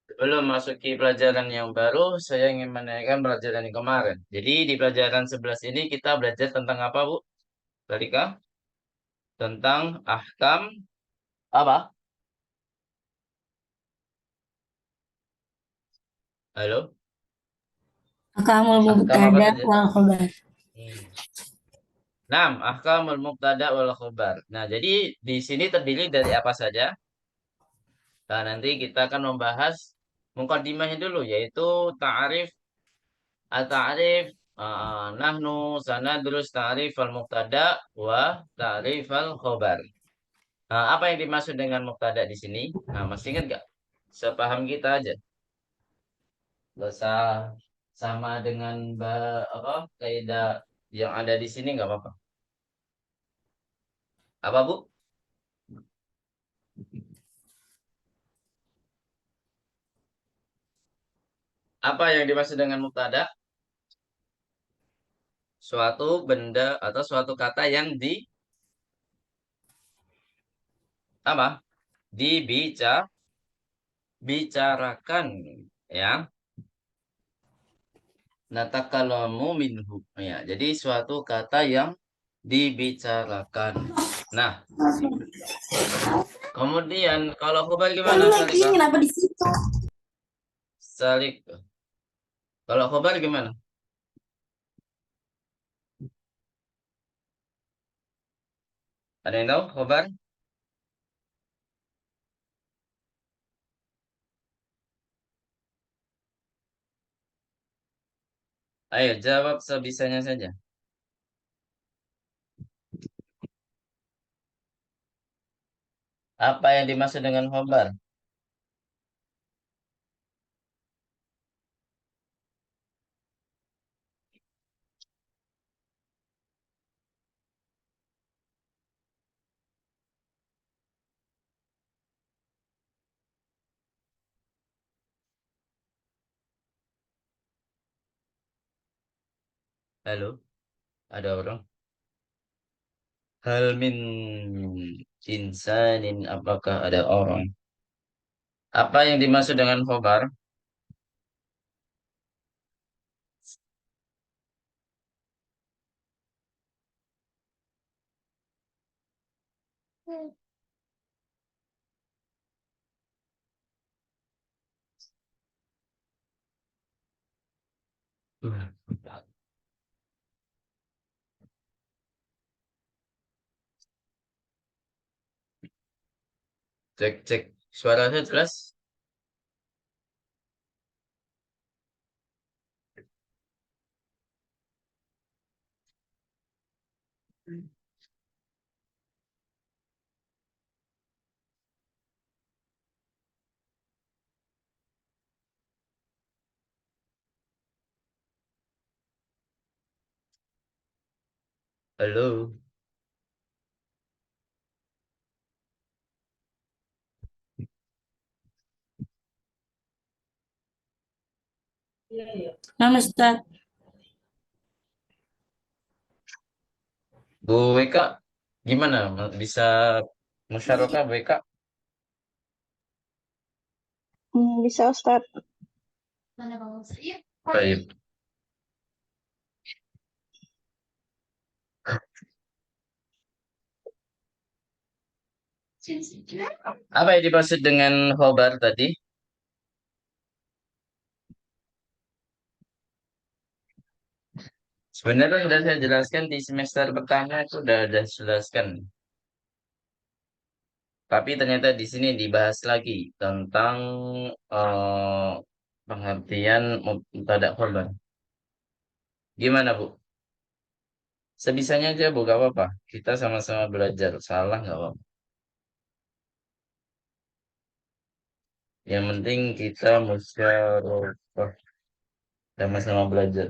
Sebelum masuki pelajaran yang baru, saya ingin menanyakan pelajaran yang kemarin. Jadi di pelajaran 11 ini kita belajar tentang apa, Bu? Tadi Kak? Tentang ahkam apa? Halo? Akamul Ahkam apa mubtada saja? wal khobar. Hmm. Naam, ahkamul mubtada wal khobar. Nah, jadi di sini terdiri dari apa saja? Nah, nanti kita akan membahas mukadimahnya dulu, yaitu ta'arif, at-ta'arif, nahnu, sanadrus ta'arif al-mubtada wa ta'arif al-khobar. Nah, apa yang dimaksud dengan mubtada di sini? Nah, masih ingat nggak? Sepaham kita aja. Nggak usah sama dengan apa kaidah yang ada di sini nggak apa-apa. Apa, Bu? Apa yang dimaksud dengan mubtada? Suatu benda atau suatu kata yang apa? Dibicarakan, ya. Natakalamu minhu, ya. Jadi suatu kata yang dibicarakan. Nah, kemudian kalau khobar Ya gimana, lu lagi Salika? kenapa di situ? Salik, kalau khobar gimana? Ada yang tahu khobar? Ayo jawab sebisanya saja. Apa yang dimaksud dengan khobar? Halo, ada orang? Hal min insanin, apakah ada orang? Apa yang dimaksud dengan khobar? Cek, cek. Suara saya jelas? Halo, Nah, Ustaz. Bu WK, gimana? Bisa musyarakah Bu WK? Bisa Ustadz. Baik. Apa yang dimaksud dengan khobar tadi? Sebenarnya sudah saya jelaskan di semester pertama itu sudah ada jelaskan. Tapi ternyata di sini dibahas lagi tentang eh, pengertian mubtada khobar. Gimana Bu? Sebisanya aja Bu, gak apa-apa. Kita sama-sama belajar. Salah nggak apa-apa. Yang penting kita musyawarah sama-sama belajar.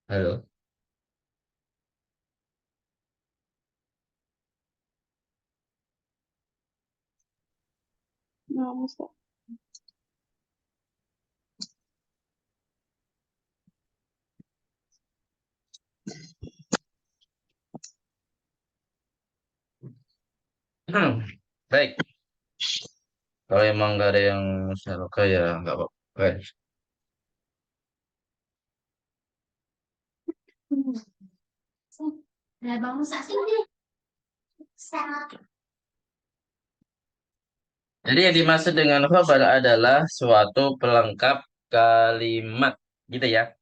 Halo. Nah, Ustadz. Baik. Kalau emang nggak ada yang musyarakah ya nggak apa-apa. Baik. Jadi yang dimaksud dengan khabar adalah suatu pelengkap kalimat, gitu ya.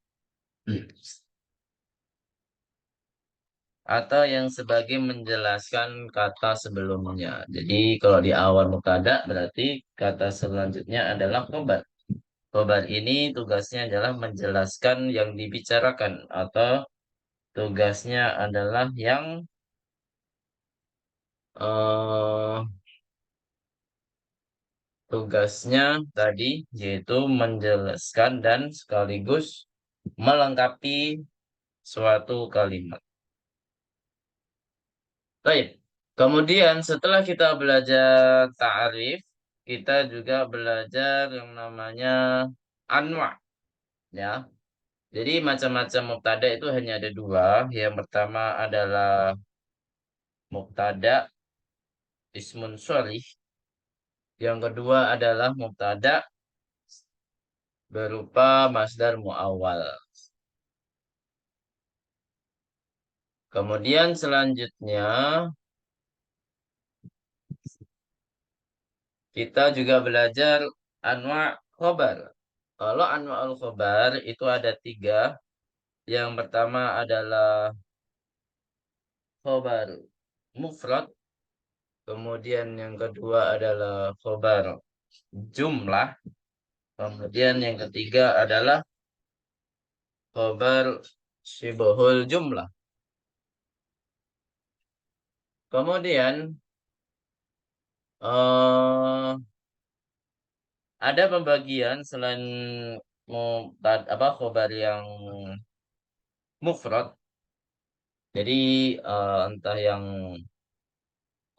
Atau yang sebagai menjelaskan kata sebelumnya. Jadi kalau di awal mubtada berarti kata selanjutnya adalah khabar. Khabar ini tugasnya adalah menjelaskan yang dibicarakan atau tugasnya adalah yang eh, tugasnya tadi yaitu menjelaskan dan sekaligus melengkapi suatu kalimat. Baik. Kemudian setelah kita belajar ta'rif, kita juga belajar yang namanya anwa, ya. Jadi macam-macam mubtada itu hanya ada dua. Yang pertama adalah mubtada ismun sholih. Yang kedua adalah mubtada berupa masdar muawwal. Kemudian selanjutnya kita juga belajar anwa khobar. Kalau anwa al khobar itu ada tiga. Yang pertama adalah khobar mufrad. Kemudian yang kedua adalah khobar jumlah. Kemudian yang ketiga adalah khobar syibhul jumlah. Kemudian eh ada pembagian selain khobar yang mufrad. Jadi entah yang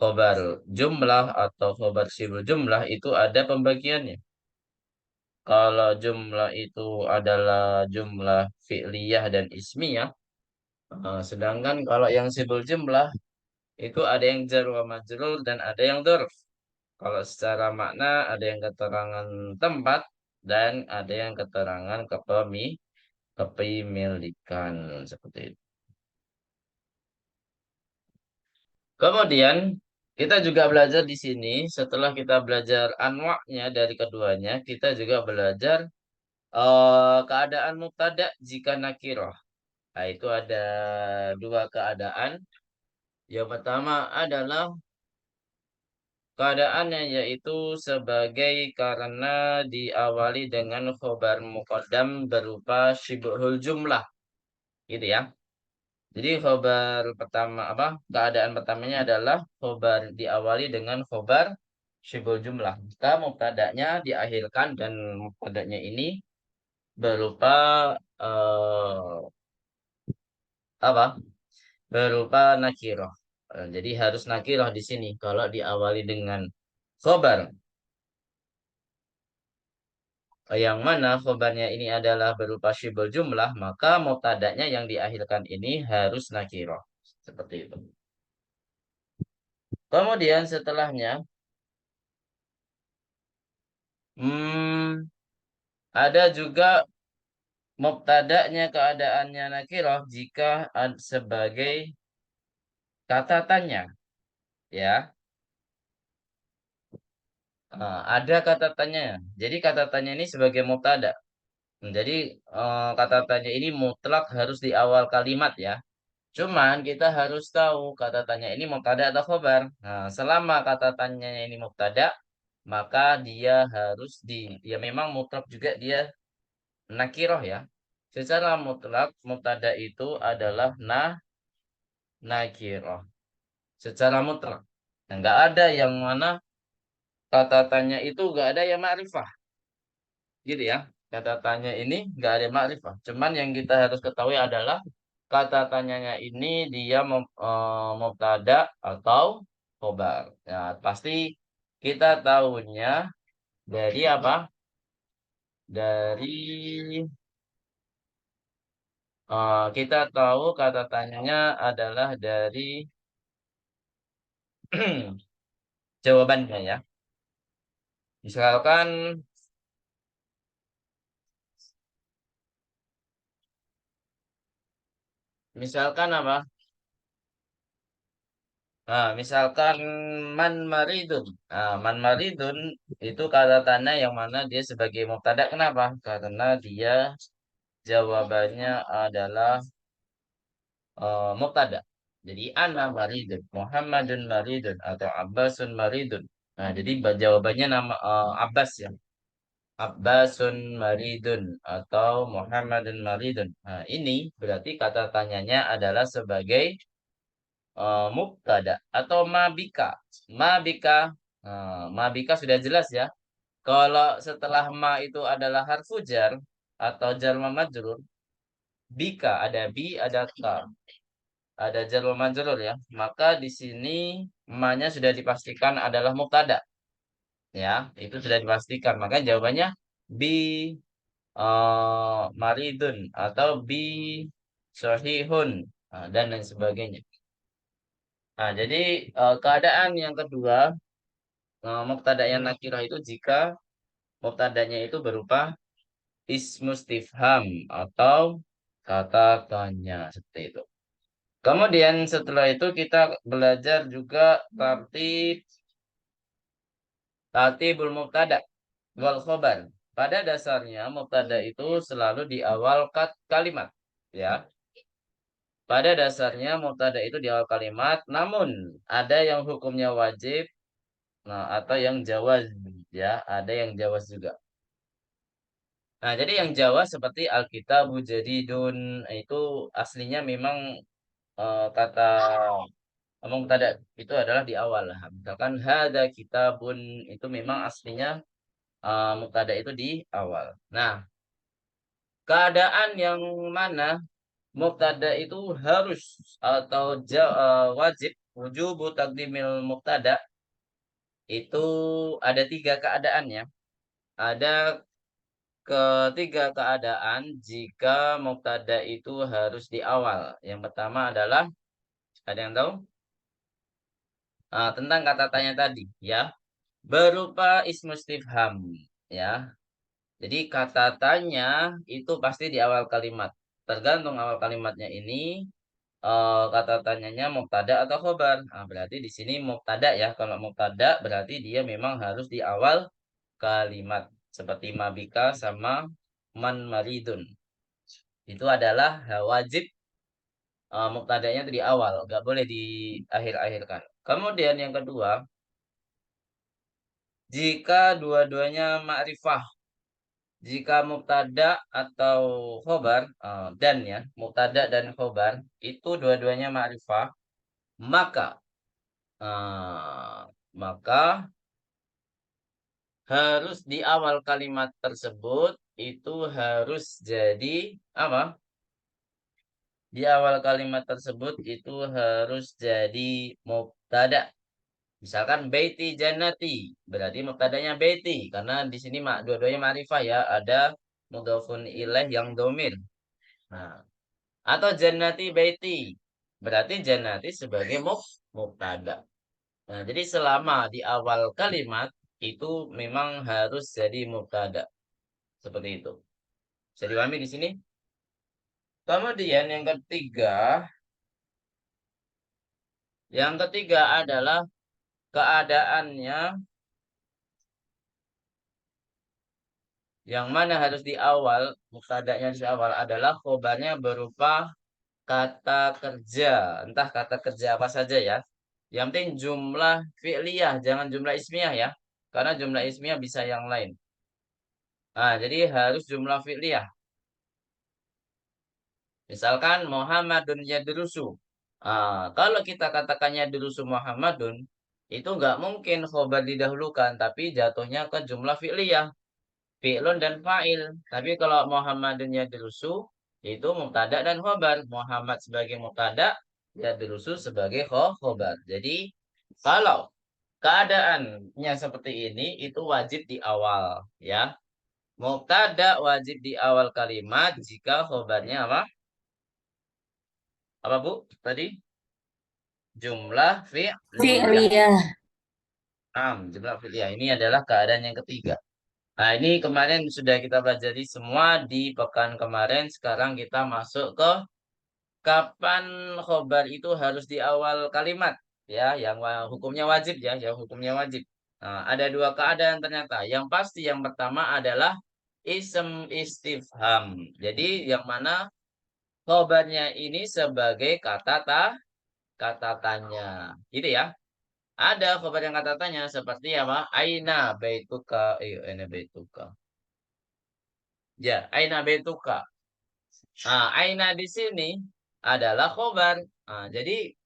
khobar jumlah atau khobar syibhul jumlah itu ada pembagiannya. Kalau jumlah itu adalah jumlah fi'liyah dan ismiyah. Sedangkan kalau yang syibhul jumlah itu ada yang jar wa majrur dan ada yang dzarf. Kalau secara makna ada yang keterangan tempat dan ada yang keterangan kepemilikan seperti itu. Kemudian kita juga belajar di sini setelah kita belajar anwa'nya dari keduanya, kita juga belajar keadaan mubtada jika nakirah. Nah, itu ada dua keadaan. Yang pertama adalah keadaannya yaitu sebagai karena diawali dengan khobar muqaddam berupa syibhul jumlah, gitu ya. Jadi khobar pertama keadaan pertamanya adalah khobar diawali dengan khobar syibhul jumlah. Maka mubtada'nya diakhirkan dan mubtada'nya ini berupa eh, apa? Berupa nakirah. Jadi harus nakirah di sini kalau diawali dengan khobar yang mana khobarnya ini adalah berupa syibhul jumlah, maka mubtada'nya yang diakhirkan ini harus nakirah. Seperti itu. Kemudian setelahnya hmm, ada juga mubtada'nya keadaannya nakirah jika sebagai kata tanya, ya. Ada kata tanya. Jadi kata tanya ini sebagai mubtada'. Jadi kata tanya ini mutlak harus di awal kalimat, ya. Cuman kita harus tahu kata tanya ini mubtada atau khobar. Nah, selama kata tanya ini mubtada, maka dia harus ya memang mutlak juga dia nakiroh, ya. Secara mutlak mubtada itu adalah nakiroh. Secara mutlak. Nah, nggak ada yang mana kata tanya itu nggak ada yang ma'rifah. Gitu ya. Kata tanya ini nggak ada ma'rifah. Cuman yang kita harus ketahui adalah kata tanyanya ini dia mubtada atau khobar. Ya, pasti kita tahunya dari apa? Dari kita tahu kata tanyanya adalah dari jawabannya ya. Misalkan apa? Nah, misalkan man maridun. Nah, man maridun itu kata tanda yang mana dia sebagai mubtada. Kenapa? Karena dia jawabannya adalah mubtada. Jadi ana maridun, Muhammadun maridun atau Abbasun maridun. Nah, jadi jawabannya nama Abbas ya. Abbasun maridun atau Muhammadun maridun. Nah, ini berarti kata tanyanya adalah sebagai mubtada atau mabika. Mabika, mabika sudah jelas ya. Kalau setelah ma itu adalah harfu jar atau jar majrur, bika ada bi ada ka, ada jar majrur ya. Maka di sini ma-nya sudah dipastikan adalah mubtada ya. Itu sudah dipastikan. Maka jawabannya bi maridun atau bi sahihun dan lain sebagainya. Nah, jadi keadaan yang kedua, mubtada yang nakirah itu jika mubtadanya itu berupa ismu istifham atau kata tanya seperti itu. Kemudian setelah itu kita belajar juga tartibul mubtada wal khobar. Pada dasarnya mubtada itu selalu di awal kalimat, ya. Pada dasarnya mubtada itu di awal kalimat, namun ada yang hukumnya wajib, nah atau yang jawaz, ya, ada yang jawaz juga. Nah, jadi yang Jawa seperti Alkitabu Jadidun itu aslinya memang kata mubtada itu adalah di awal lah. Misalkan hada kitabun itu memang aslinya mubtada itu di awal. Nah, keadaan yang mana mubtada itu harus atau wajib wujubu taqdimil mubtada itu ada tiga keadaannya. Ada ketiga keadaan jika mubtada itu harus di awal. Yang pertama adalah ada yang tahu? Tentang kata tanya tadi, ya. Berupa ismu istifham, ya. Jadi kata tanya itu pasti di awal kalimat. Tergantung awal kalimatnya ini kata tanyanya mubtada atau khobar. Nah, berarti di sini mubtada ya. Kalau mubtada berarti dia memang harus di awal kalimat. Seperti mabika sama man maridun. Itu adalah wajib mubtadanya itu di awal, nggak boleh di akhir-akhirkan. Kemudian yang kedua, jika dua-duanya ma'rifah, jika mubtada atau khobar dan ya, mubtada dan khobar itu dua-duanya ma'rifah, maka eh, maka harus di awal kalimat tersebut itu harus jadi apa? Di awal kalimat tersebut itu harus jadi mubtada. Misalkan baiti jannati, berarti mubtadanya baiti karena di sini dua-duanya ma'rifah ya, ada mudhofun ilaih yang domir. Nah, atau jannati baiti, berarti jannati sebagai mubtada. Nah, jadi selama di awal kalimat itu memang harus jadi mubtada. Seperti itu. Bisa dipahami di sini? Kemudian yang ketiga adalah keadaannya yang mana harus di awal, mubtadanya di awal adalah khobarnya berupa kata kerja, entah kata kerja apa saja ya. Yang penting jumlah fi'liyah, jangan jumlah ismiyah ya. Karena jumlah ismiyah bisa yang lain. Nah, jadi harus jumlah fi'liyah. Misalkan Muhammadun yadrusu. Kalau kita katakannya yadrusu Muhammadun, itu nggak mungkin khobar didahulukan, tapi jatuhnya ke jumlah fi'liyah. Fi'lun dan fa'il. Tapi kalau Muhammadun yadrusu, itu mubtada dan khobar. Muhammad sebagai mubtada, yadrusu sebagai khobar. Jadi, kalau keadaannya seperti ini, itu wajib di awal. Ya, mubtada wajib di awal kalimat jika khobarnya apa? Apa Bu? Tadi? Jumlah fi'liyah. Fi'liyah. Jumlah fi'liyah. Ini adalah keadaan yang ketiga. Nah, ini kemarin sudah kita pelajari semua di pekan kemarin. Sekarang kita masuk ke kapan khobar itu harus di awal kalimat. Ya, yang hukumnya wajib ya, yang hukumnya wajib. Nah, ada dua keadaan ternyata. Yang pasti yang pertama adalah ism istifham. Jadi yang mana khobarnya ini sebagai kata tanya. Gitu ya. Ada khobar yang kata tanya seperti apa? Aina baituka. Aina baituka. Ya, aina baituka. Nah, aina di sini adalah khobar. Nah, jadi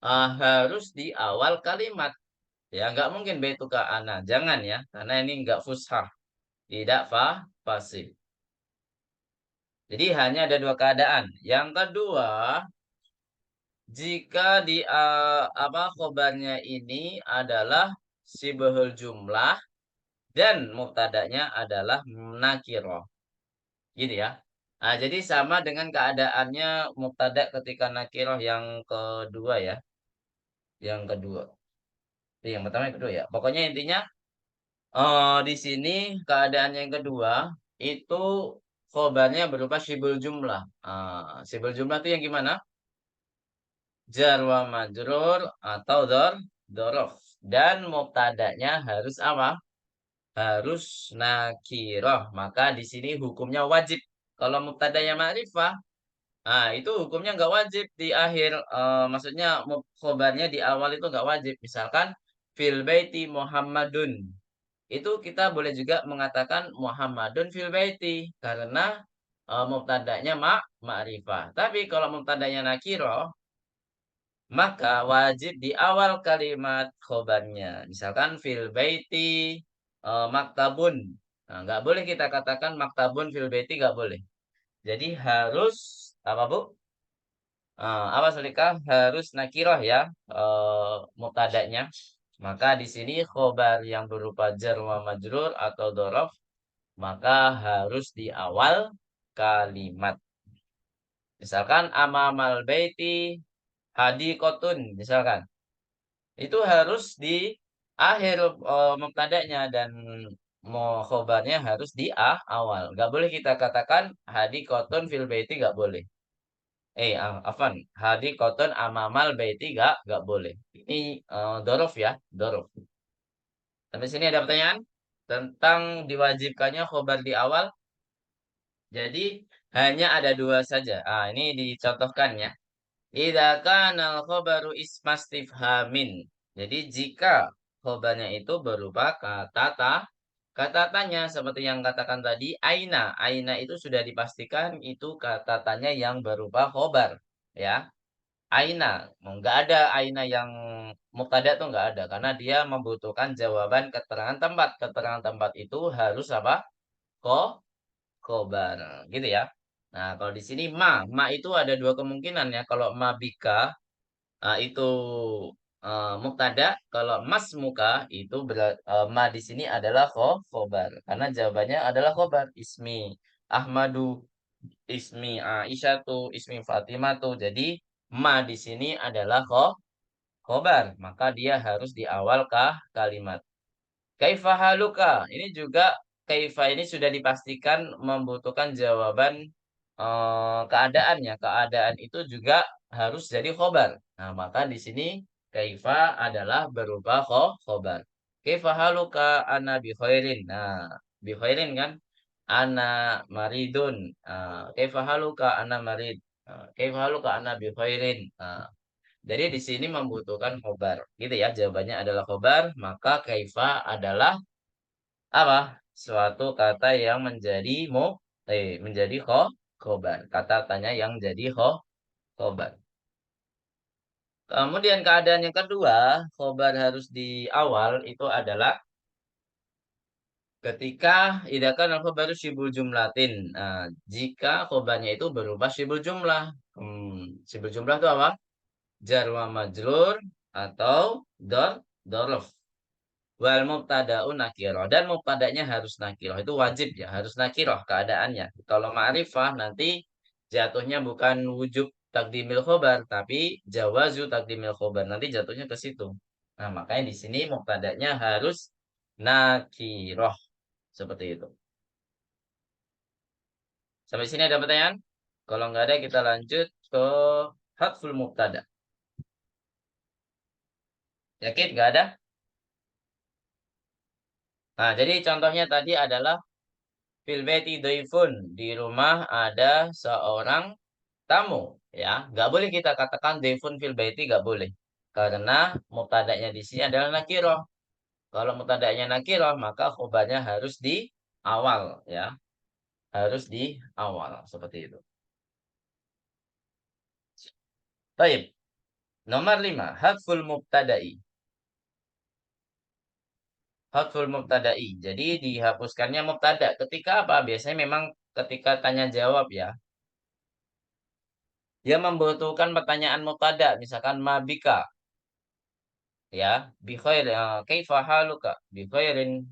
harus di awal kalimat. Ya, nggak mungkin baituka ana. Jangan ya, karena ini nggak fushah. Tidak fasih. Jadi hanya ada dua keadaan. Yang kedua, jika di khobarnya ini adalah sibahul jumlah dan mubtadanya adalah nakiroh. Gitu ya. Nah, jadi sama dengan keadaannya mubtada ketika nakiroh yang kedua ya. Yang kedua. Yang pertama yang kedua ya. Pokoknya intinya di sini keadaan yang kedua itu khobarnya berupa sibul jumlah. Sibul jumlah itu yang gimana? Jar wa majrur atau dorof. Dan mubtadanya harus apa? Harus nakiroh. Maka di sini hukumnya wajib. Kalau mubtadanya ma'rifah, itu hukumnya nggak wajib di akhir. Maksudnya khobarnya di awal itu nggak wajib. Misalkan fil baiti Muhammadun. Itu kita boleh juga mengatakan Muhammadun fil baiti karena mubtadanya ma'rifah. Tapi kalau mubtadanya nakiro, maka wajib di awal kalimat khobarnya. Misalkan fil baiti maktabun. Nah, nggak boleh kita katakan maktabun fil baiti nggak boleh. Jadi harus apa Bu? Apa selikah harus nakiroh ya mubtadanya. Maka di sini khobar yang berupa jar wa majrur atau dorof maka harus di awal kalimat. Misalkan amamal baiti hadikotun misalkan. Itu harus di akhir mubtadanya dan khobarnya harus di awal. Gak boleh kita katakan hadikotun fil baiti gak boleh. Afan, hadikotun amamal baiti gak boleh. Ini dorof ya, dorof. Sampai sini ada pertanyaan tentang diwajibkannya khobar di awal. Jadi hanya ada dua saja. Ini dicontohkan ya. Idza kana al-khabaru ismastifhamin. Jadi jika khobarnya itu berupa kata tanya seperti yang katakan tadi aina. Aina itu sudah dipastikan itu kata tanya yang berupa khobar ya. Aina, nggak ada aina yang mubtada tuh nggak ada karena dia membutuhkan jawaban keterangan tempat. Keterangan tempat itu harus apa? Khobar, gitu ya. Nah, kalau di sini ma itu ada dua kemungkinan ya. Kalau ma bika itu mubtada, kalau mas muka itu ma di sini adalah khobar karena jawabannya adalah khobar. Ismi Ahmadu, ismi Aisyatu, ismi Fatimatu. Jadi ma di sini adalah khobar, maka dia harus di awal kalimat. Kaifa haluka? Ini juga kaifa ini sudah dipastikan membutuhkan jawaban keadaannya. Keadaan itu juga harus jadi khobar. Nah, maka di sini kaifa adalah berupa khobar. Kaifa haluka ana bi khairin. Nah, bi khairin kan? Ana maridun. Kaifa haluka ana marid. Kaifa haluka ana bi khairin. Jadi di sini membutuhkan khobar. Gitu ya, jawabannya adalah khobar, maka kaifa adalah apa? Suatu kata yang menjadi menjadi khobar. Kata tanya yang jadi khobar. Kemudian keadaan yang kedua, khobar harus di awal itu adalah ketika idakan al-khobaru syibul jumlatin. Nah, jika khobarnya itu berubah syibul jumlah. Syibul jumlah itu apa? Jar wa majrur atau dorof. Wal mubtada'un nakiroh. Dan mubtada'nya harus nakiroh. Itu wajib ya. Harus nakiroh keadaannya. Kalau ma'rifah nanti jatuhnya bukan wujub takdimil khobar. Tapi jawazu takdimil khobar. Nanti jatuhnya ke situ. Nah, makanya di sini mubtada'nya harus nakiroh. Seperti itu. Sampai sini ada pertanyaan? Kalau nggak ada, kita lanjut ke hadful mubtada. Yakin nggak ada? Nah, jadi contohnya tadi adalah fil baiti dhaifun. Di rumah ada seorang tamu. Ya, nggak boleh kita katakan dhaifun fil baiti, nggak boleh. Karena mubtada'nya di sini adalah nakiroh. Kalau mubtada'nya nakiroh, maka khobarnya harus di awal. Ya, harus di awal. Seperti itu. Baik. Nomor 5. Hadful mubtada'i. Hadful mubtada'i. Jadi dihapuskannya mubtada. Ketika apa? Biasanya memang ketika tanya jawab ya. Dia membutuhkan pertanyaan mubtada. Misalkan mabika. Ya. Bi khair. Kaifa haluka? Bi khairin.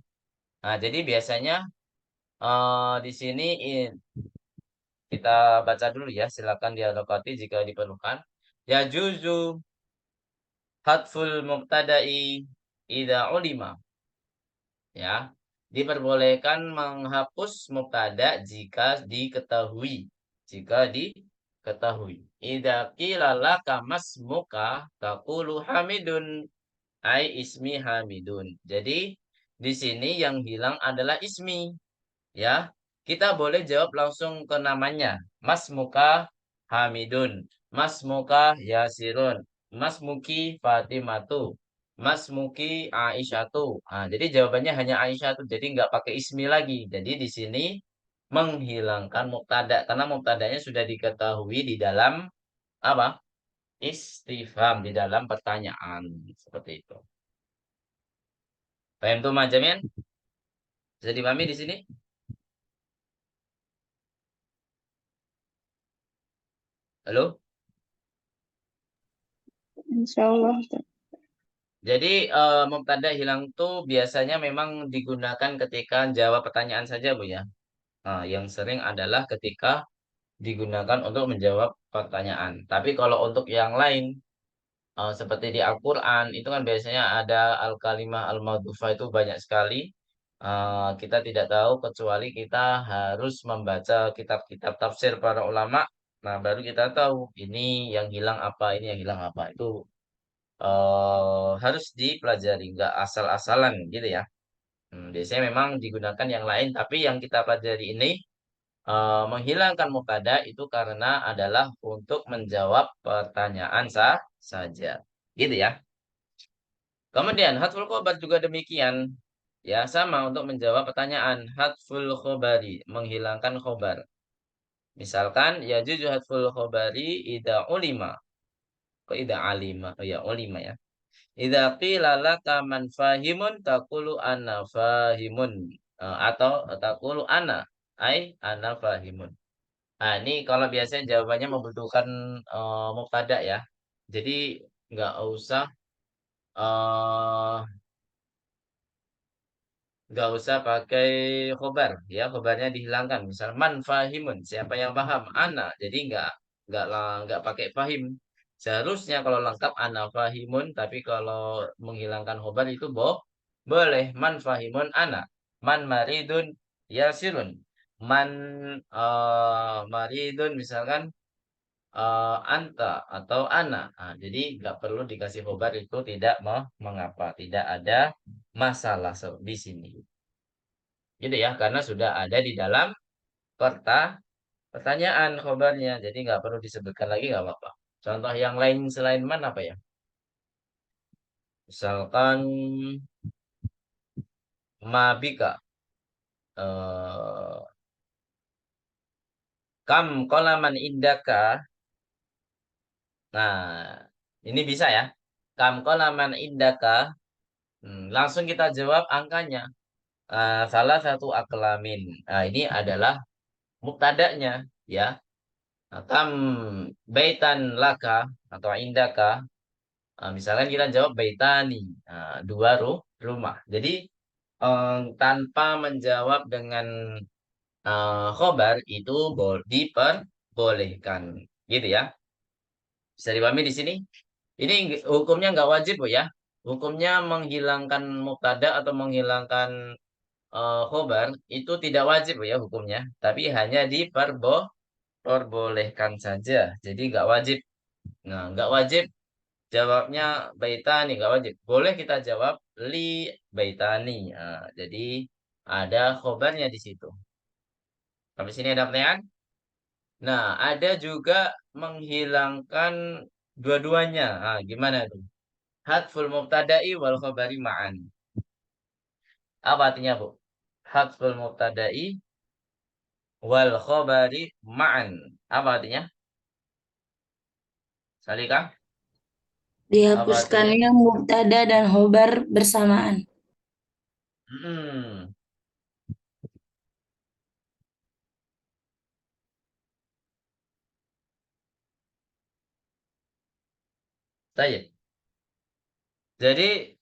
Nah, jadi biasanya di sini kita baca dulu ya. Silakan dialokati jika diperlukan. Ya juzu hadful mubtada'i idza ulima. Ya, diperbolehkan menghapus mubtada jika diketahui. Jika diketahui. Idza qila laka masmuka taqulu Hamidun ai ismi Hamidun. Jadi di sini yang hilang adalah ismi, ya. Kita boleh jawab langsung ke namanya. Masmuka Hamidun. Masmuka Yasirun. Masmuki Fatimatu. Masmuki Aisyatu. Nah, jadi jawabannya hanya Aisyatu. Jadi nggak pakai ismi lagi. Jadi di sini menghilangkan mubtada karena mubtadanya sudah diketahui di dalam apa? Istifham, di dalam pertanyaan seperti itu. Paham tuh Mas Jamin? Bisa dipahami di sini? Halo? Insya Allah, Ustaz. Jadi mubtada hilang tuh biasanya memang digunakan ketika jawab pertanyaan saja Bu ya. Nah, yang sering adalah ketika digunakan untuk menjawab pertanyaan. Tapi kalau untuk yang lain seperti di Al-Qur'an itu kan biasanya ada al-kalimah al-ma'dhufah itu banyak sekali. Kita tidak tahu kecuali kita harus membaca kitab-kitab tafsir para ulama. Nah, baru kita tahu ini yang hilang apa, ini yang hilang apa. Itu harus dipelajari, nggak asal-asalan gitu ya. Biasanya memang digunakan yang lain, tapi yang kita pelajari ini menghilangkan mubtada itu karena adalah untuk menjawab pertanyaan saja, gitu ya. Kemudian hatful khobar juga demikian, ya sama untuk menjawab pertanyaan hatful khobari, menghilangkan khobar. Misalkan ya juju hatful khobari ida ulima, kok ida alima, oh ya ulima ya. Idza qila laka man fahimun taqulu ana fahimun. Atau taqulu ana ai ana fahimun. Nah, ini kalau biasanya jawabannya membutuhkan mubtada ya. Jadi nggak usah eh nggak usah pakai khobar ya, khobarnya dihilangkan. Misal man fahimun, siapa yang paham? Ana. Jadi nggak pakai fahim. Seharusnya kalau lengkap ana fahimun, tapi kalau menghilangkan khobar itu boleh man fahimun ana. Man maridun yasirun. Man maridun misalkan anta atau ana. Nah, jadi nggak perlu dikasih khobar itu tidak mengapa, tidak ada masalah di sini. Gitu ya, karena sudah ada di dalam pertanyaan khobarnya. Jadi nggak perlu disebutkan lagi nggak apa-apa. Contoh yang lain selain man apa ya? Misalkan mabika. Eh, kam kolaman indaka. Nah, ini bisa ya. Kam kolaman indaka. Langsung kita jawab angkanya. Salah satu aklamin. Nah, ini adalah mubtada'nya ya. Nah, kam baitan laka atau indaka. Misalkan kita jawab baitani, dua rumah. Jadi tanpa menjawab dengan khobar itu diperbolehkan, gitu ya. Bisa dipahami di sini? Ini hukumnya nggak wajib Bu ya. hukumnya menghilangkan mubtada atau menghilangkan khobar itu tidak wajib ya hukumnya, tapi hanya diperbolehkan saja. Jadi nggak wajib. Nah, nggak wajib jawabnya baitani, nggak wajib. Boleh kita jawab li baitani. Nah, jadi ada khobarnya di situ. Sampai sini ada pertanyaan? Nah, ada juga menghilangkan dua-duanya. Nah, gimana tuh? Hadful mubtada'i wal khabari ma'an. Apa artinya, Bu? Hadful mubtada'i wal khabari ma'an. Apa artinya? Salika? Apa artinya? Dihapuskannya mubtada dan khobar bersamaan. Hmm. Saya. Jadi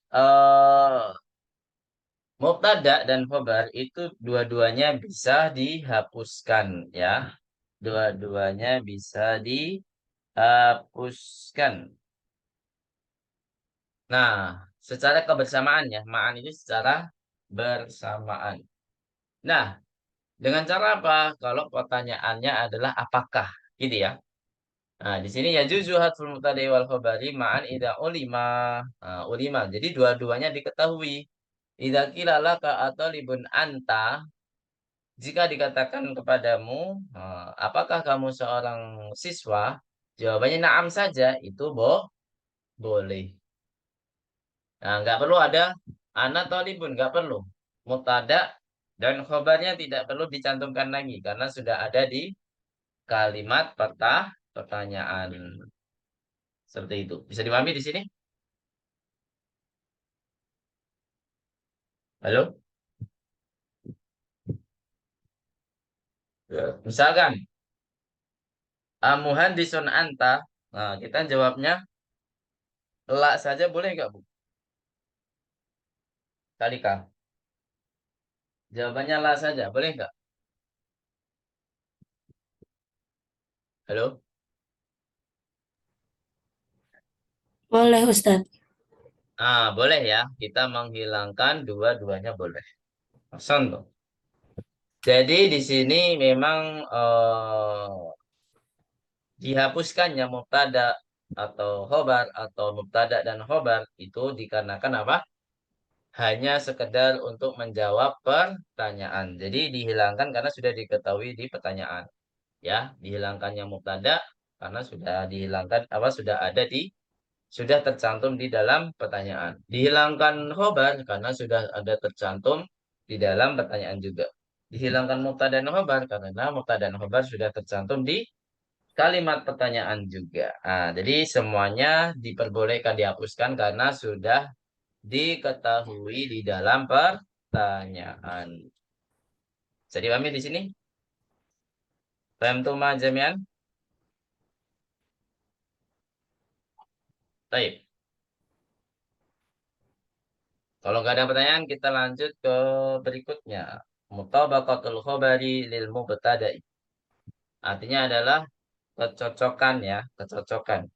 mubtada dan khobar itu dua-duanya bisa dihapuskan ya. Dua-duanya bisa dihapuskan. Nah, secara kebersamaan ya, ma'an itu secara bersamaan. Nah, dengan cara apa? Kalau pertanyaannya adalah apakah, gitu ya. Nah, di sini ya juzu hadful mubtada'i wal khabari ma'an idza ulima. Nah, ulima. Jadi dua-duanya diketahui. Idza qila laka atalibun anta, jika dikatakan kepadamu, apakah kamu seorang siswa? Jawabannya na'am saja, itu boleh. Nah, nggak perlu ada ana talibun, nggak perlu. Mubtada dan khobarnya tidak perlu dicantumkan lagi karena sudah ada di kalimat pertanyaan. Seperti itu. Bisa dipahami di sini? Halo? Ya. Misalkan, muhandisun anta. Nah, kita jawabnya la saja boleh nggak, Bu? Kalika. Jawabannya la saja, boleh nggak? Halo? Boleh, Ustadz. Boleh ya. Kita menghilangkan dua-duanya boleh. Contoh. Jadi di sini memang dihapuskannya mubtada atau khobar atau mubtada dan khobar itu dikarenakan apa? Hanya sekedar untuk menjawab pertanyaan. Jadi dihilangkan karena sudah diketahui di pertanyaan. Ya, dihilangkannya mubtada karena sudah dihilangkan apa sudah tercantum di dalam pertanyaan. Dihilangkan khobar karena sudah ada tercantum di dalam pertanyaan juga. Dihilangkan mubtada dan khobar karena mubtada dan khobar sudah tercantum di kalimat pertanyaan juga. Jadi semuanya diperbolehkan dihapuskan karena sudah diketahui di dalam pertanyaan. Jadi kami di sini. Paham tuh jamian? Baik. Kalau nggak ada pertanyaan, kita lanjut ke berikutnya. Mutabaqatul khobari lil mubtada'i. Artinya adalah kecocokan ya, kecocokan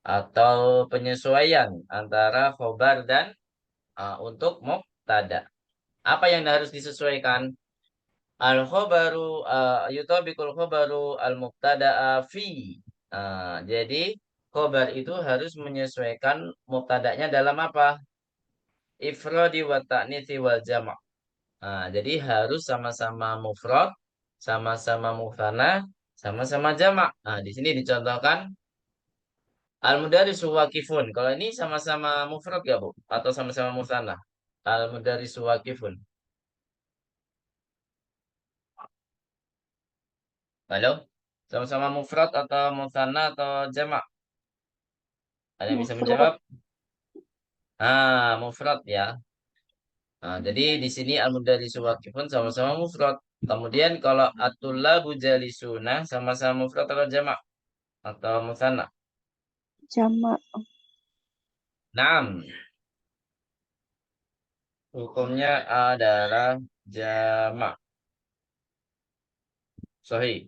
atau penyesuaian antara khobar dan untuk mubtada. Apa yang harus disesuaikan? Al khobaru yutabiqul khobaru al mubtada'a fi. Jadi khobar itu harus menyesuaikan mubtadanya dalam apa? Ifrodi wa ta'nithi wal jama'. Jadi harus sama-sama mufrad, sama-sama mufana, sama-sama jamak. Di sini dicontohkan al-mudarisu waqifun. Kalau ini sama-sama mufrad ya, Bu? Atau sama-sama mufana? Al-mudarisu waqifun. Halo? Sama-sama mufrad atau mufana atau jamak? Ada yang bisa Mufrad. menjawab? Mufrad ya. Jadi di sini al-mudarisu waqifun sama-sama mufrad. Kemudian kalau at-tullabu jalisuna sama-sama mufrad atau jamak? Atau mufana? Jamak. Naam. Hukumnya adalah jamak. Sahih.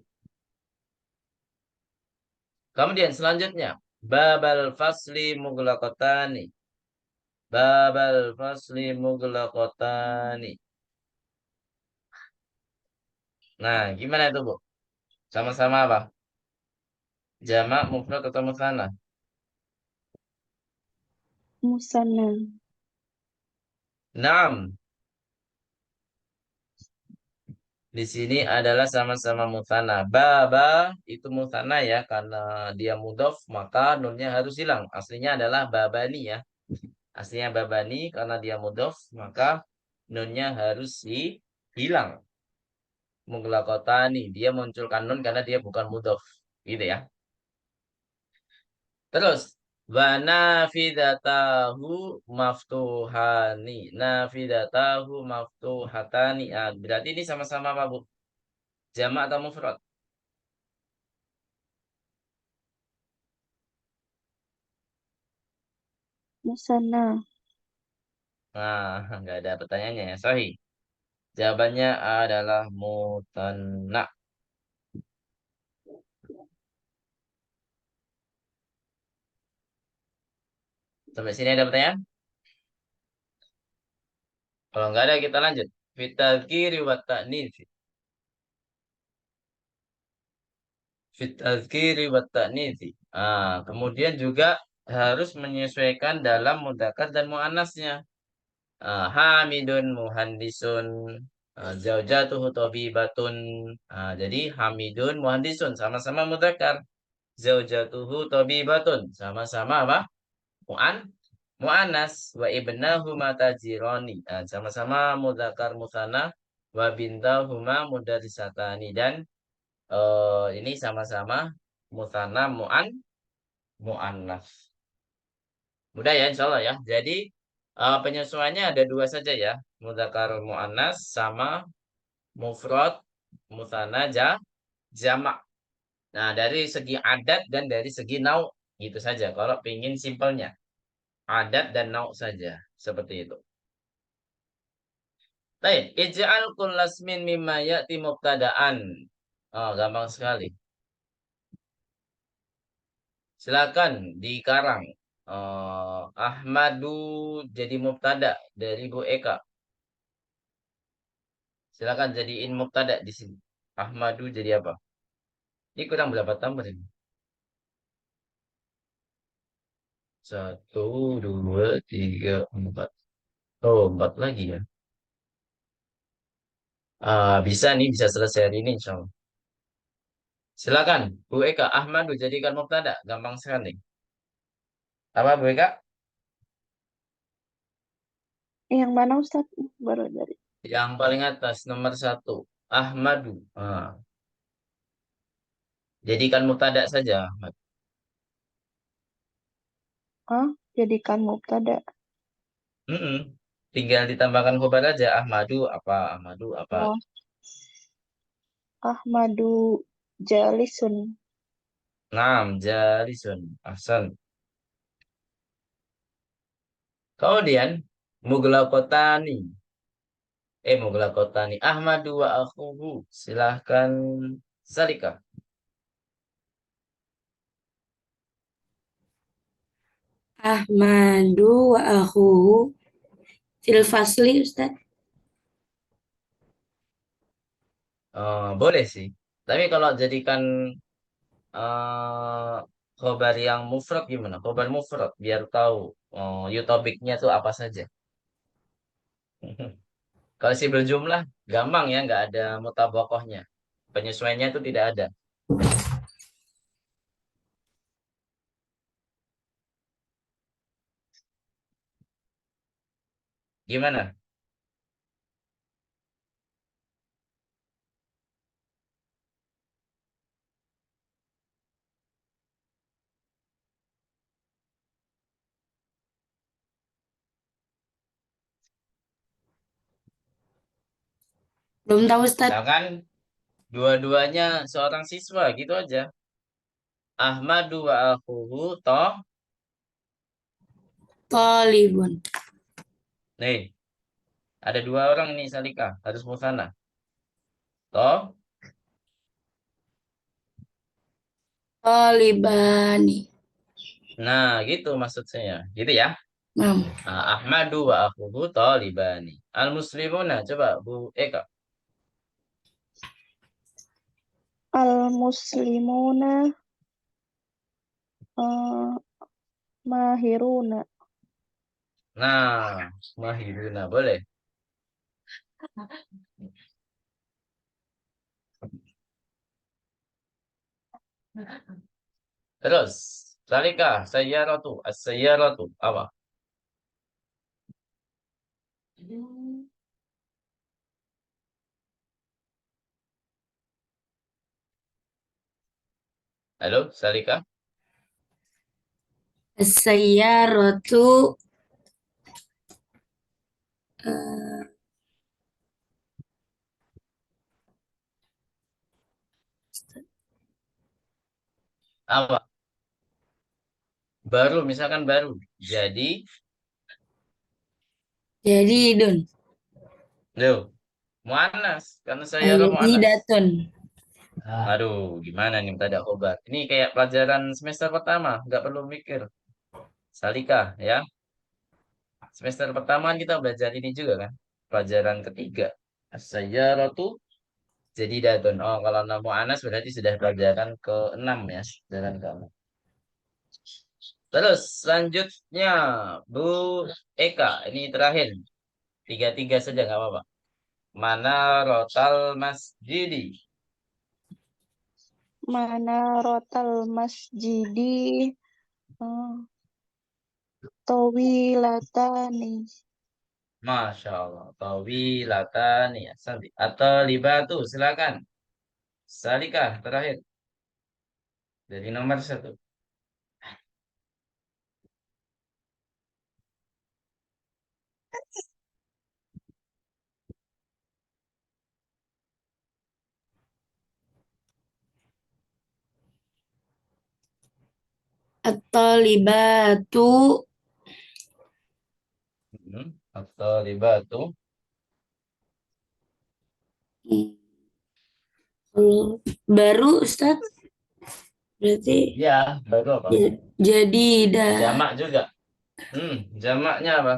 Kemudian selanjutnya. Babal fasli mughlaqatani. Babal fasli mughlaqatani. Nah, gimana itu, Bu? Sama-sama apa? Jamak, mufrad atau musanna? Musanna. Naam. Di sini adalah sama-sama musanna. Baba itu musanna ya, karena dia mudhof maka nunnya harus hilang. Aslinya adalah babani ya. Aslinya babani karena dia mudhof maka nunnya harus hilang. Mughlaqatani dia munculkan nun karena dia bukan mudhof. Gitu ya. Terus wa nafidatahu maftuhani. Nafidatahu maftuhatani. Ah, berarti ini sama-sama apa, Bu? Jamak atau mufrad? Musanna. Nah, nggak ada pertanyaannya ya. Sahih. Jawabannya adalah mutanna. Sampai sini ada pertanyaan? Kalau nggak ada kita lanjut. Fitazkiri wa ta'nits. Fitazkiri wa ta'nits. Ah, kemudian juga harus menyesuaikan dalam mudzakkar dan muannasnya. Hamidun muhandisun, zaujatuhu tabibatun. Jadi Hamidun muhandisun sama-sama mudzakkar. Zaujatuhu tabibatun sama-sama apa? Mu'an mu'annas wa ibnahuma tajirani. Sama-sama mudzakkar musanna wa bintahuma mudarrisatani dan ini sama-sama musanna mu'annas. Mudah ya insyaallah ya. Jadi penyesuaiannya ada dua saja ya. Mudzakkar mu'annas sama mufrad musanna jamak. Nah, dari segi adat dan dari segi nau gitu saja kalau pengen simpelnya. Adat dan nau saja. Seperti itu. Baik, ij'al kullasmin mimma ya'ti mubtada'an. Oh, gampang sekali. Silakan dikarang. Ahmadu jadi mubtada dari Bu Eka. Silakan jadiin mubtada di sini. Ahmadu jadi apa? Ini kurang berapa tambah ini? Satu, dua, tiga, empat. Oh, empat lagi ya. Bisa nih, bisa selesai hari ini insya Allah. Silakan, Bu Eka, Ahmadu jadikan mubtada. Gampang sekali. Apa Bu Eka? Yang mana Ustadz? Baru dari. Yang paling atas, nomor satu. Ahmadu. Jadikan mubtada saja, Ahmad. Ah, jadikan mubtada. Mm-mm. Tinggal ditambahkan khobar aja. Ahmadu apa? Ahmadu apa? Oh, Ahmadu Jalisun. Naam, jalisun. Ahsan. Kemudian, Mughlaqotani. Mughlaqotani. Ahmadu wa akhuhu. Silahkan, Salika. Ahmadu wa akhuhu fil fasli Ustaz. Boleh sih. Tapi kalau jadikan eh khobar yang mufrad gimana? Khobar mufrad biar tahu utopiknya tuh apa saja. Kalau sih berjumlah gampang ya, nggak ada mutabakohnya. Penyesuaiannya itu tidak ada. Gimana? Belum tahu Ustaz. Misalkan dua-duanya seorang siswa gitu aja. Ahmadu wa akhuhu toh. Tolibun. Nih, ada dua orang nih Salika, harus musana. Toh. Tolibani. Nah, gitu maksud saya. Gitu ya. Naam. Nah, Ahmadu wa akhuhu talibani. Al-muslimuna, coba Bu Eka. Al-muslimuna eh, mahiruna. Nah, mahiruna, boleh. Terus, salika, sayyaratu, as-sayyaratu, apa? Halo, salika? As-sayyaratu eh, Apa? Baru, misalkan baru. Jadi, jadidun. loh, muannas. Karena sayyara muannas. Jadidatun. Aduh, gimana nih tanda khobar? Ini kayak pelajaran semester pertama, nggak perlu mikir. Salika, ya. Semester pertama kan kita belajar ini juga kan. Pelajaran ketiga. As-sayyaratu jadi datun. Oh, kalau namu Anas berarti sudah pelajaran ke-6 ya. Pelajaran ke-6. Terus selanjutnya Bu Eka. Ini terakhir. Tiga-tiga saja nggak apa-apa. Mana rotal masjidi? Mana rotal masjidi eh, tawilatani. Masya Allah. Tawilatan ya. Santi. Atau libatu. Silakan. Salika terakhir. Jadi nomor satu. At-talibatu Atau libatu. hmm, kalau baru Ustaz berarti Ya, baru apa? jadidah. Jamak juga. Jamaknya apa?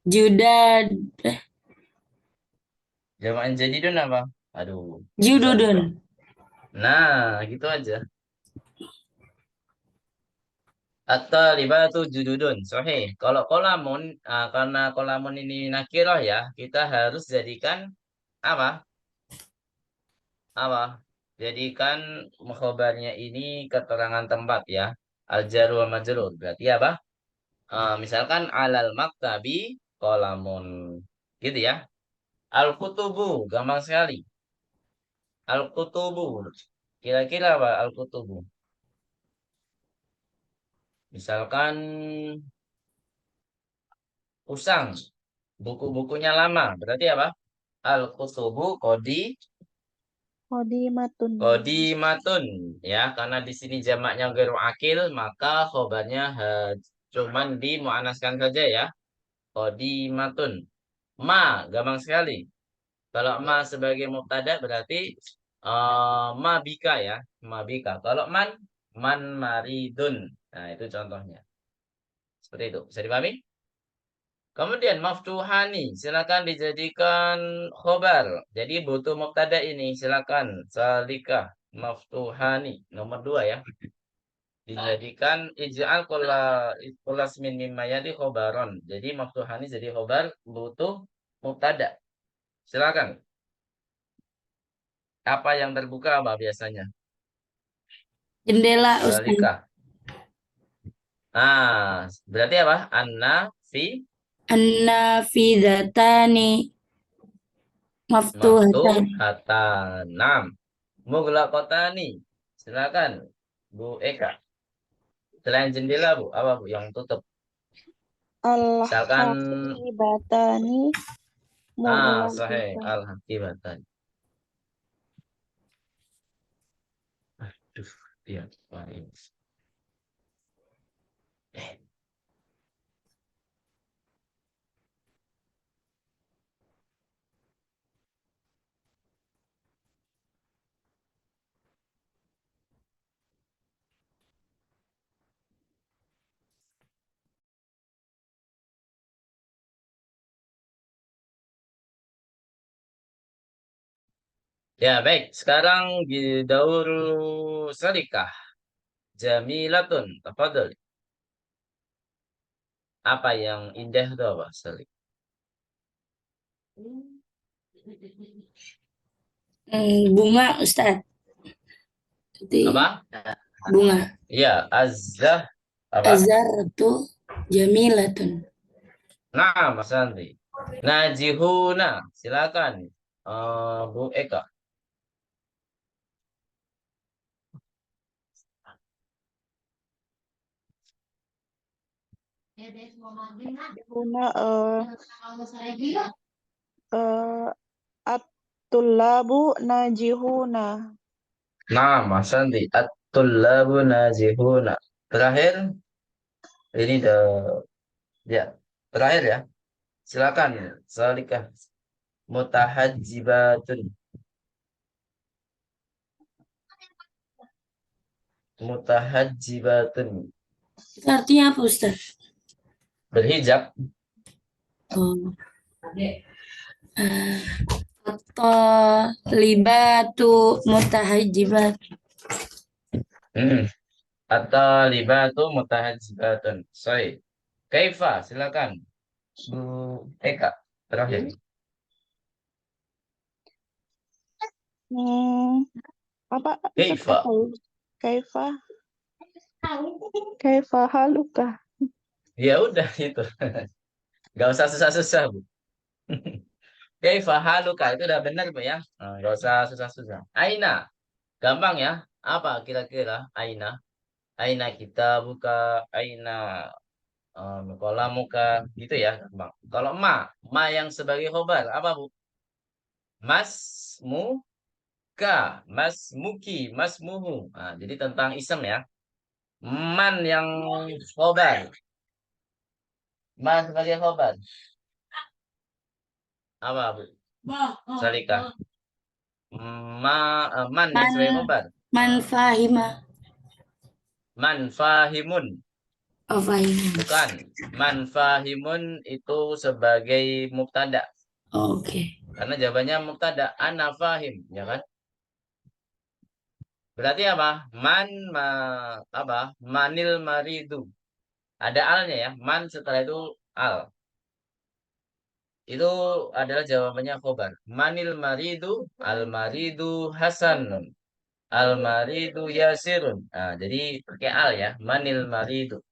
Judad. Jamaknya jadi dun apa? Aduh, susah Jududun. juga. Nah, gitu aja. Atau libatu jududun. Sohe. Kalau kolamun, karena kolamun ini nakiroh ya, kita harus jadikan apa? Apa? Jadikan mukhobarnya ini keterangan tempat ya. Al-jar wa majrur. Berarti apa? Misalkan alal maktabi kolamun. Gitu ya. Al-kutubu. Gampang sekali. Al-kutubu. Kira-kira apa al-kutubu? Misalkan usang. Buku-bukunya lama. Berarti apa? Al-kutubu Qadimatun. kodimatun. Ya, karena di sini jamaknya geru akil, maka khobarnya cuman dimuanaskan saja ya. Kodimatun. Ma, gampang sekali. Kalau ma sebagai mubtada berarti ma bika ya. Ma bika. Kalau man maridun. Nah, itu contohnya. Seperti itu. Bisa dipahami? Kemudian maftuhani, silakan dijadikan khobar. Jadi butuh mubtada ini, silakan. Salika maftuhani nomor 2 ya. Dijadikan ij'al kulla ismin mimma yadi khobaron. Jadi maftuhani jadi khobar butuh mubtada. Silakan. Apa yang terbuka apa biasanya? Jendela Ustaz. Salika. Berarti apa? Anna fi An-nafidatani maftuhatan. maftuhatanam. Mughlaqatani. Silakan Bu Eka. Selain jendela Bu, apa Bu yang tutup? Misalkan Al-haqibatani sahih mughlaqatan. al-hakimatan. Aduh, dia paling. Ya, baik. Sekarang Gidaur Salikah. Jamilatun. Tafadhol. Apa yang indah itu apa, Salik? Bunga, Ustaz. Jadi Apa? bunga. Ya, apa? Azharatu jamilatun. Nah, Mas Andri. Najihuna. Silakan. Bu Eka. Huna at-tullabu najihuna. Nah, Mas Andri. At-tullabu najihuna. Terakhir, ini ya, terakhir ya. Silakan. Salikah. Mutahajjibatun. Mutahajjibatun. Itu artinya apa, Ustaz? Berhijab. Oh. Atau libatu mutahajjibat. Hmm. Atau libatu mutahajjibatun. Sorry. Kaifa, silakan. Bu Eka, terakhir. Apa Kaifa. Kaifa Kaifa haluka. Ya udah itu. Gak usah susah-susah, Bu. Kaifa haluka itu udah benar, Bu ya. Nah, gak usah susah-susah. Aina, gampang ya. Apa kira-kira Aina? Aina kita buka Aina kolam muka gitu ya, gampang. Kalau ma yang sebagai khobar apa, Bu? Mas muka, mas muki, mas muhu. Nah, jadi tentang isem ya. Man yang khobar. Man sebagai khobar. Apa, Bu? Salika. Man yang Man sebagai khobar. man fahima. Man fahimun. Oh, fahima. Bukan. Man fahimun itu sebagai mubtada. Oke. Karena jawabannya mubtada. Ana fahim. Ya kan? Berarti apa? Apa? Manil maridu. Ada alnya ya. Man setelah itu al. Itu adalah jawabannya khobar. Manil maridu. Al maridu hasanun. Al maridu yasirun. Nah, jadi pakai al ya. Manil maridu.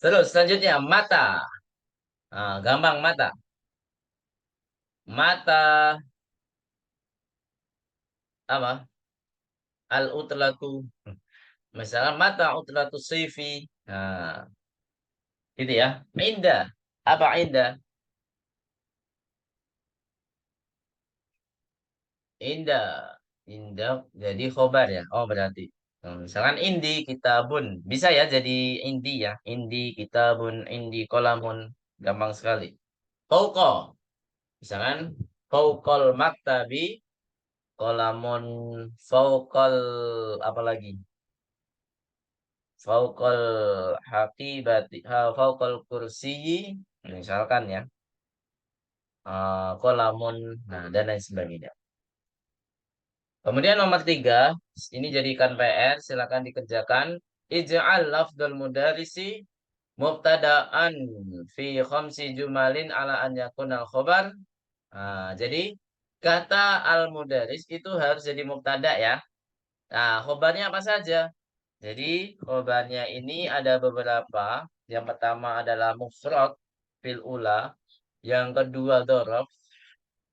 Terus selanjutnya mata. Nah, gampang mata. Mata apa? Al utlatu. Misalnya mata utlatu sifi. Nah, gitu ya. Indah. Apa indah? Indah. Indah jadi khobar ya. Oh, berarti. Misalkan indi kitabun. Bisa ya jadi indi ya. Indi kitabun, indi kolamun. Gampang sekali. Fauqa. Misalkan fauqal maktabi kolamun fauqal apa lagi? Fauqal haqibati fauqal kursiyi misalkan ya. Kolamun nah dan lain sebagainya. Kemudian nomor 3, ini jadikan PR, silakan dikerjakan. Ij'al lafdhul mudarisi mubtada'an fi khamsi jumalin ala an yakunal khobar. Nah, jadi kata al-mudaris itu harus jadi mubtada ya. Nah, khobarnya apa saja? Jadi khobarnya ini ada beberapa. Yang pertama adalah mufrad fil ula, yang kedua dzaraf,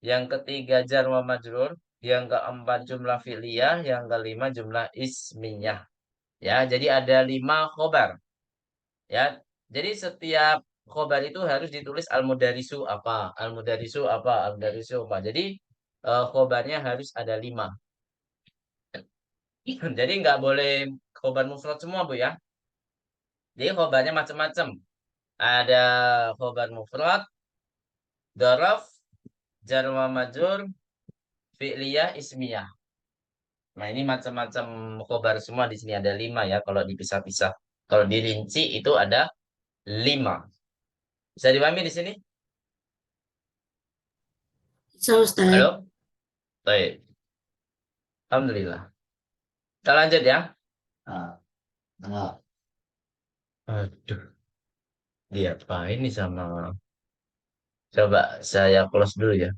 yang ketiga jar wa majrur, yang keempat jumlah fi'liyah, yang kelima jumlah ismiyah. Ya, jadi ada 5 khobar. Ya, jadi setiap khobar itu harus ditulis al-mudarisu apa, al-mudarisu apa, al-mudarisu apa. Jadi khobarnya harus ada 5. Jadi nggak boleh khobar mufrad semua, Bu ya. Jadi khobarnya macam-macam. Ada khobar mufrad, dzaraf, jar wa majrur, fi'liyah, ismiyah. Nah, ini macam-macam khobar semua di sini ada 5 ya kalau dipisah-pisah. Kalau dirinci itu ada 5. Bisa dipahami di sini? So, Ustaz. Halo? Baik. Alhamdulillah. Kita lanjut ya. Aduh, diapain nih sama... Coba saya close dulu ya.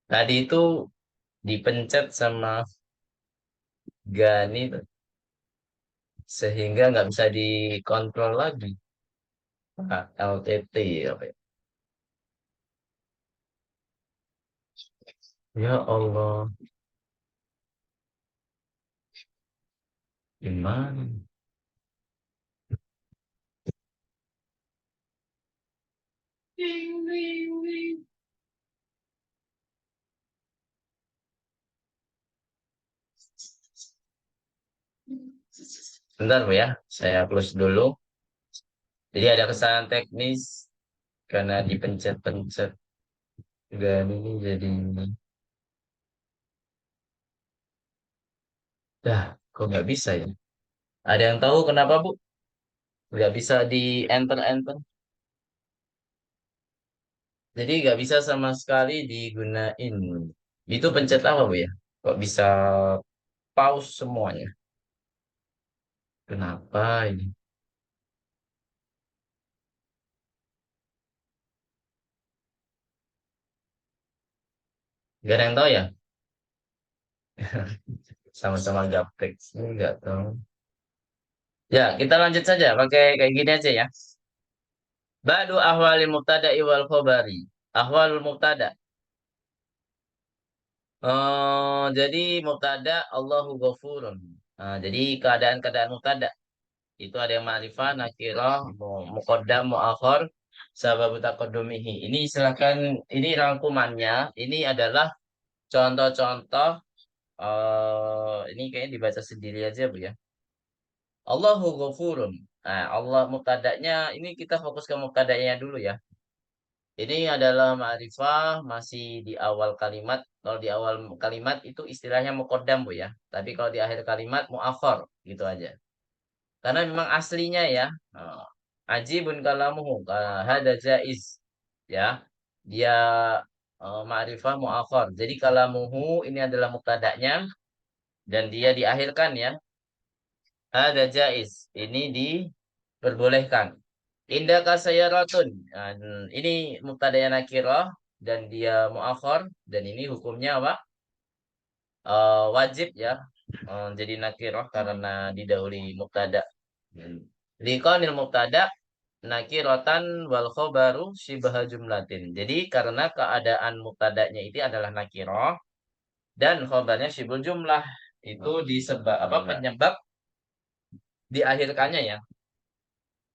Tadi itu dipencet sama Gani tuh, sehingga nggak bisa dikontrol lagi. Pak, LTT apa ya? Ya Allah, gimana? Bentar Bu ya, saya close dulu. Jadi ada kesalahan teknis karena dipencet-pencet Gani ini jadi... Dah, kok nggak bisa ya? Ada yang tahu kenapa Bu? Nggak bisa di enter-enter. Jadi nggak bisa sama sekali digunain. Itu pencet apa Bu ya? Kok bisa pause semuanya? Kenapa ini? Gak ada yang tahu ya? Sama-sama gaptek. Nggak tahu. Ya, kita lanjut saja pakai kayak gini aja ya. Ba'du ahwali mubtada'i wal khobari. Ahwalul mubtada. Jadi mubtada Allahu ghafurun. Nah, jadi keadaan-keadaan mubtada itu ada yang ma'rifah, nakirah, muqaddam, muakhar, sabab taqaddumihi. Ini silakan, ini rangkumannya. Ini adalah contoh-contoh. Ini kayaknya dibaca sendiri aja Bu ya. Allahu ghafurun. Nah, Allah mubtada'nya ini kita fokus ke mubtada'nya dulu ya. Ini adalah ma'rifah masih di awal kalimat. Kalau di awal kalimat itu istilahnya muqaddam Bu ya. Tapi kalau di akhir kalimat muakhar gitu aja. Karena memang aslinya ya ajibun kalamuhu hada jaiz ya. Dia ma'rifah muakhar. Jadi kalamuhu ini adalah mubtada'nya dan dia diakhirkan ya. Hada jaiz. Ini diperbolehkan. Indaka sayaratun. Nah, ini mubtada'nya nakirah dan dia muakhar dan ini hukumnya apa? Wajib ya. Jadi nakirah karena didahului mubtada. Liqanil mubtada nakiratan wal khobaru syibha jumlatin. Jadi karena keadaan mubtada'nya itu adalah nakirah dan khobarnya syibul jumlah itu disebab apa penyebab diakhirkannya ya.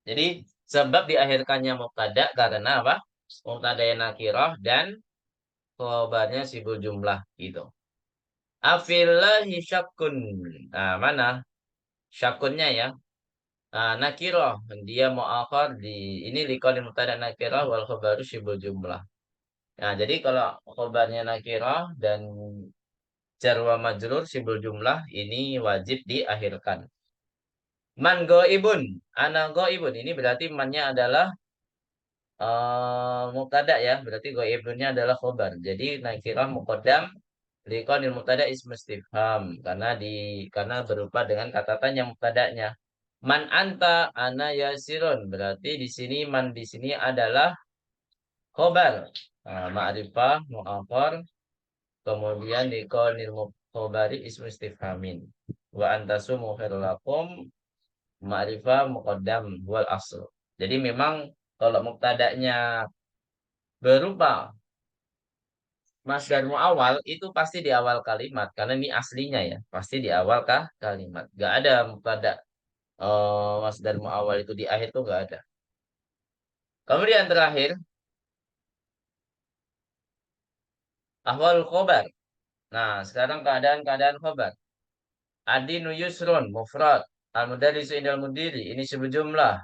Jadi sebab diakhirkannya mubtada karena apa? Mubtada yang nakirah dan khobarnya sibul jumlah gitu. Afillahi syakkun. Nah, mana syakunnya ya? Nah, nakirah dia muakhar di ini liqaul mubtada nakirah wal khobaru sibul jumlah. Nah, jadi kalau khobarnya nakirah dan jar wa majrur sibul jumlah ini wajib diakhirkan. Man goibun, ana goibun ini berarti mannya adalah mubtada ya, berarti ghaibunnya adalah khobar. Jadi nakirah muqaddam liqaulil mubtada ismu istifham karena berupa dengan kata tanya mubtadanya. Man anta ana yasirun berarti di sini man di sini adalah khobar. Ma'rifah mu'akhar kemudian liqaulil khobari ismu istifhamin. Wa antasumu khairul lakum ma'rifah muqaddam wal asl. Jadi memang kalau mubtada'nya berupa masdar muawal itu pasti di awal kalimat karena ini aslinya ya pasti di awal kah kalimat gak ada pada masdar muawal itu di akhir tuh gak ada. Kemudian terakhir ahwal khobar. Nah sekarang keadaan khobar. Adinu yusrun mufrad al mudarrisu indal mudiri ini sebujumlah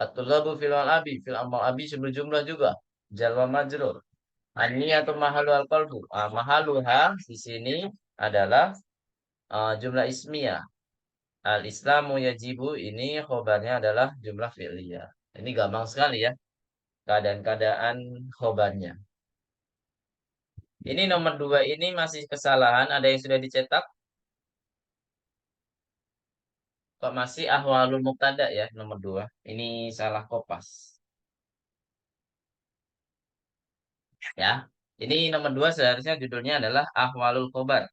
at-tullabu fil abi fil amal abi sebujumlah juga jalwa majrur. Ani atau mahalu al qalbu. Mahaluha di sini adalah jumlah ismiyah. Al-Islamu yajibu ini khobarnya adalah jumlah fi'liyah. Ini gampang sekali ya keadaan-keadaan khobarnya. Ini nomor 2 ini masih kesalahan. Ada yang sudah dicetak? Kok masih ahwalul mubtada ya nomor 2? Ini salah kopas. Ya. Ini nomor 2 seharusnya judulnya adalah ahwalul khobar.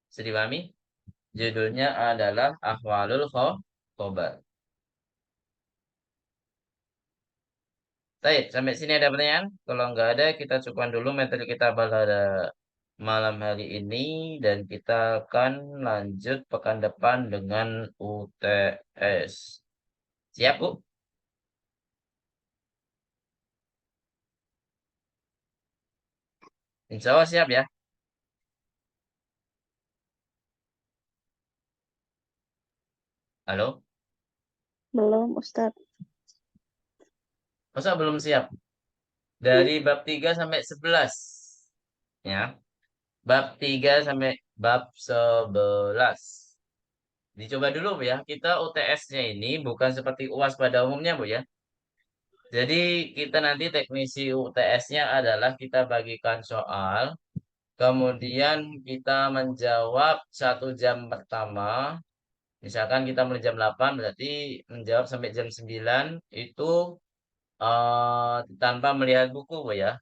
Bisa dipahami? Judulnya adalah ahwalul khobar. Baik, sampai sini ada pertanyaan? Kalau nggak ada, kita cukupkan dulu materi kita pada malam hari ini dan kita akan lanjut pekan depan dengan UTS. Siap, Bu? Insya Allah siap ya. Halo? Belum, Ustadz. Masa belum siap? Dari bab 3 sampai 11. Ya. Bab 3 sampai bab 11. Dicoba dulu, Bu ya. Kita UTS-nya ini bukan seperti UAS pada umumnya, Bu ya. Jadi kita nanti teknisi UTS-nya adalah kita bagikan soal, kemudian kita menjawab 1 jam pertama. Misalkan kita mulai jam 8, berarti menjawab sampai jam 9 itu tanpa melihat buku, Bu ya.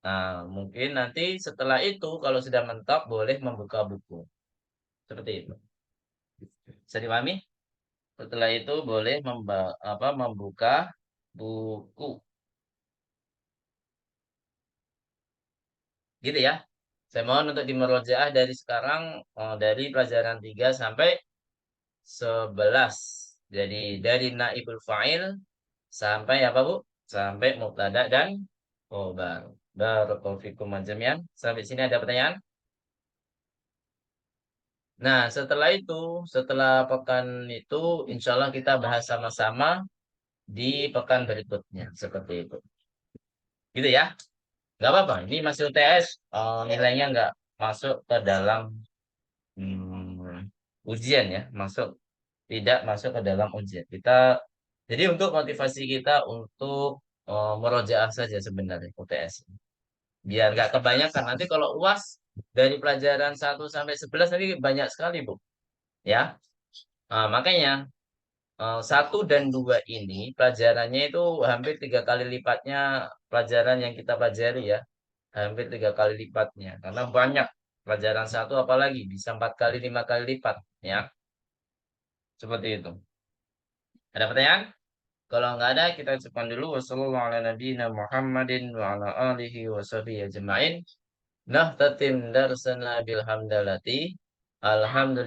Nah, mungkin nanti setelah itu kalau sudah mentok boleh membuka buku. Seperti itu. Bisa dipahami? Setelah itu boleh membuka buku. Gitu ya. Saya mohon untuk dimerojaah dari sekarang dari pelajaran 3 sampai 11. Jadi dari naibul fa'il sampai apa, Bu? Sampai mubtada dan khobar. Barakallahu fikum jami'an. Sampai sini ada pertanyaan? Nah, setelah itu, setelah pekan itu, insya Allah kita bahas sama-sama di pekan berikutnya. Seperti itu. Gitu ya. Nggak apa-apa. Ini masih UTS. Nilainya nggak masuk ke dalam ujian ya. Tidak masuk ke dalam ujian. Jadi untuk motivasi kita untuk merojaah saja sebenarnya UTS. Biar nggak kebanyakan. Nanti kalau UAS dari pelajaran 1 sampai 11 nanti banyak sekali, Bu. Ya. Makanya 1 dan 2 ini pelajarannya itu hampir 3 kali lipatnya pelajaran yang kita pelajari ya. Hampir 3 kali lipatnya. Karena banyak pelajaran 1 apalagi bisa 4 kali, 5 kali lipat. Ya. Seperti itu. Ada pertanyaan? Kalau nggak ada, kita ucapkan dulu wassalamualaikum warahmatullahi wabarakatuh. Nakhtatim darsana bilhamdalati. Alhamdulillah.